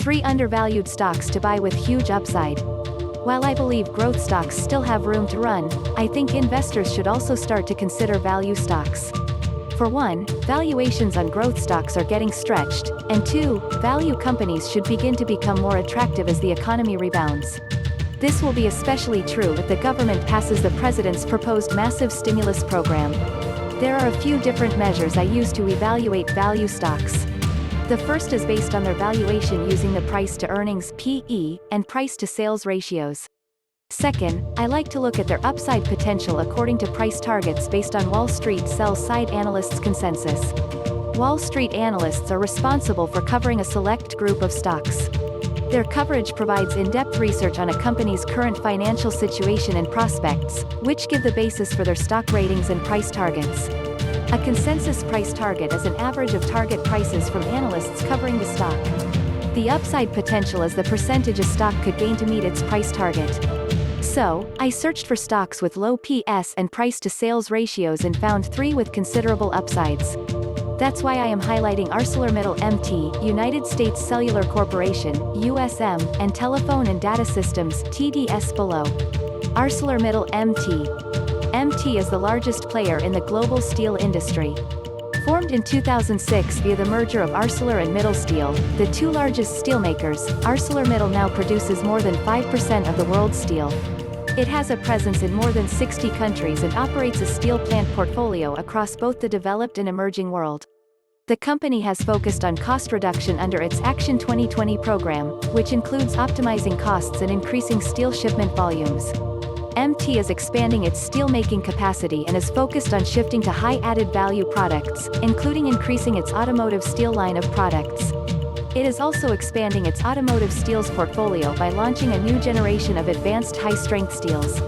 3 undervalued stocks to buy with huge upside. While I believe growth stocks still have room to run, I think investors should also start to consider value stocks. For one, valuations on growth stocks are getting stretched, and two, value companies should begin to become more attractive as the economy rebounds. This will be especially true if the government passes the president's proposed massive stimulus program. There are a few different measures I use to evaluate value stocks. The first is based on their valuation using the price-to-earnings (PE) and price-to-sales ratios. Second, I like to look at their upside potential according to price targets based on Wall Street sell-side analysts' consensus. Wall Street analysts are responsible for covering a select group of stocks. Their coverage provides in-depth research on a company's current financial situation and prospects, which give the basis for their stock ratings and price targets. A consensus price target is an average of target prices from analysts covering the stock. The upside potential is the percentage a stock could gain to meet its price target. So, I searched for stocks with low PS and price-to-sales ratios and found 3 with considerable upsides. That's why I am highlighting ArcelorMittal MT, United States Cellular Corporation, USM, and Telephone and Data Systems, TDS below. ArcelorMittal MT. MT is the largest player in the global steel industry. Formed in 2006 via the merger of Arcelor and Mittal Steel, the two largest steelmakers, ArcelorMittal now produces more than 5% of the world's steel. It has a presence in more than 60 countries and operates a steel plant portfolio across both the developed and emerging world. The company has focused on cost reduction under its Action 2020 program, which includes optimizing costs and increasing steel shipment volumes. MT is expanding its steelmaking capacity and is focused on shifting to high added value products, including increasing its automotive steel line of products. It is also expanding its automotive steels portfolio by launching a new generation of advanced high-strength steels.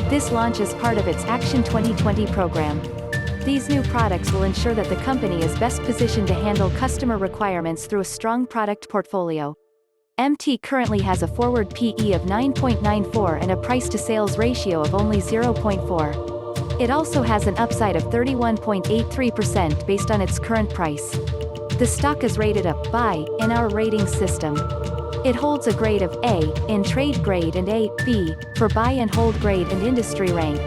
This launch is part of its Action 2020 program. These new products will ensure that the company is best positioned to handle customer requirements through a strong product portfolio. MT currently has a forward PE of 9.94 and a price-to-sales ratio of only 0.4. It also has an upside of 31.83% based on its current price. The stock is rated a buy in our rating system. It holds a grade of A in trade grade and A, B for buy and hold grade and industry rank.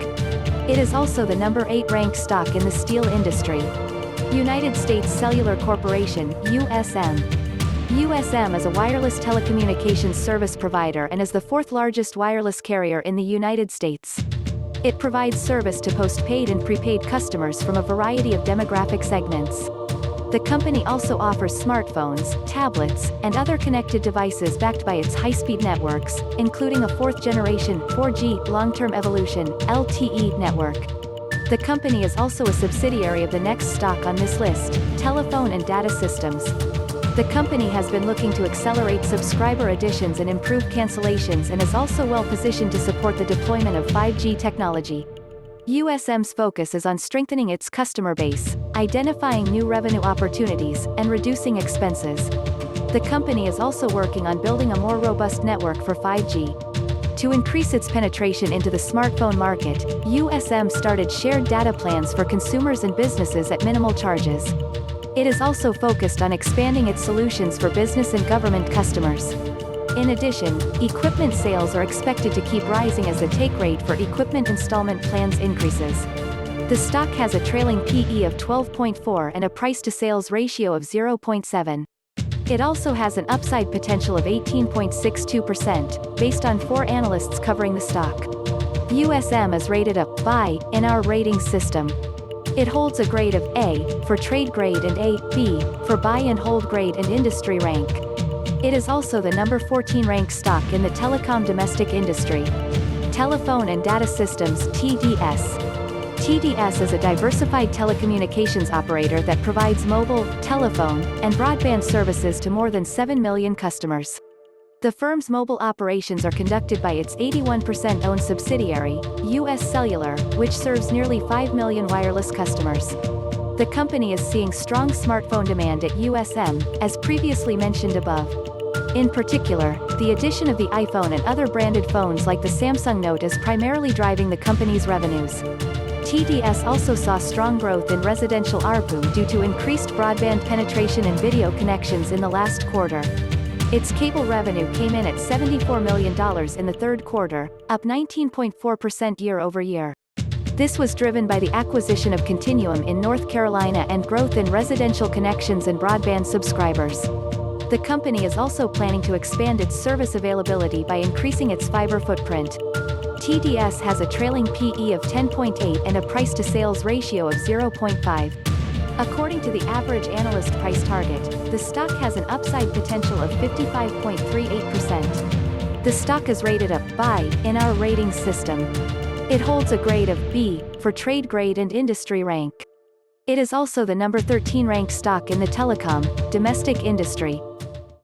It is also the number 8 ranked stock in the steel industry. United States Cellular Corporation, USM. USM is a wireless telecommunications service provider and is the 4th largest wireless carrier in the United States. It provides service to postpaid and prepaid customers from a variety of demographic segments. The company also offers smartphones, tablets, and other connected devices backed by its high-speed networks, including a 4th-generation 4G long-term evolution (LTE) network. The company is also a subsidiary of the next stock on this list, Telephone and Data Systems. The company has been looking to accelerate subscriber additions and improve cancellations and is also well positioned to support the deployment of 5G technology. USM's focus is on strengthening its customer base, identifying new revenue opportunities, and reducing expenses. The company is also working on building a more robust network for 5G. To increase its penetration into the smartphone market, USM started shared data plans for consumers and businesses at minimal charges. It is also focused on expanding its solutions for business and government customers. In addition, equipment sales are expected to keep rising as the take rate for equipment installment plans increases. The stock has a trailing PE of 12.4 and a price-to-sales ratio of 0.7. It also has an upside potential of 18.62%, based on 4 analysts covering the stock. USM is rated a buy in our rating system. It holds a grade of A for trade grade and A, B for buy and hold grade and industry rank. It is also the number 14 ranked stock in the telecom domestic industry. Telephone and Data Systems (TDS). TDS is a diversified telecommunications operator that provides mobile, telephone, and broadband services to more than 7 million customers. The firm's mobile operations are conducted by its 81% owned subsidiary, US Cellular, which serves nearly 5 million wireless customers. The company is seeing strong smartphone demand at USM, as previously mentioned above. In particular, the addition of the iPhone and other branded phones like the Samsung Note is primarily driving the company's revenues. TDS also saw strong growth in residential ARPU due to increased broadband penetration and video connections in the last quarter. Its cable revenue came in at $74 million in the third quarter, up 19.4% year-over-year. This was driven by the acquisition of Continuum in North Carolina and growth in residential connections and broadband subscribers. The company is also planning to expand its service availability by increasing its fiber footprint. TDS has a trailing PE of 10.8 and a price-to-sales ratio of 0.5. According to the average analyst price target, the stock has an upside potential of 55.38%. The stock is rated a buy in our rating system. It holds a grade of B for trade grade and industry rank. It is also the number 13 ranked stock in the telecom domestic industry.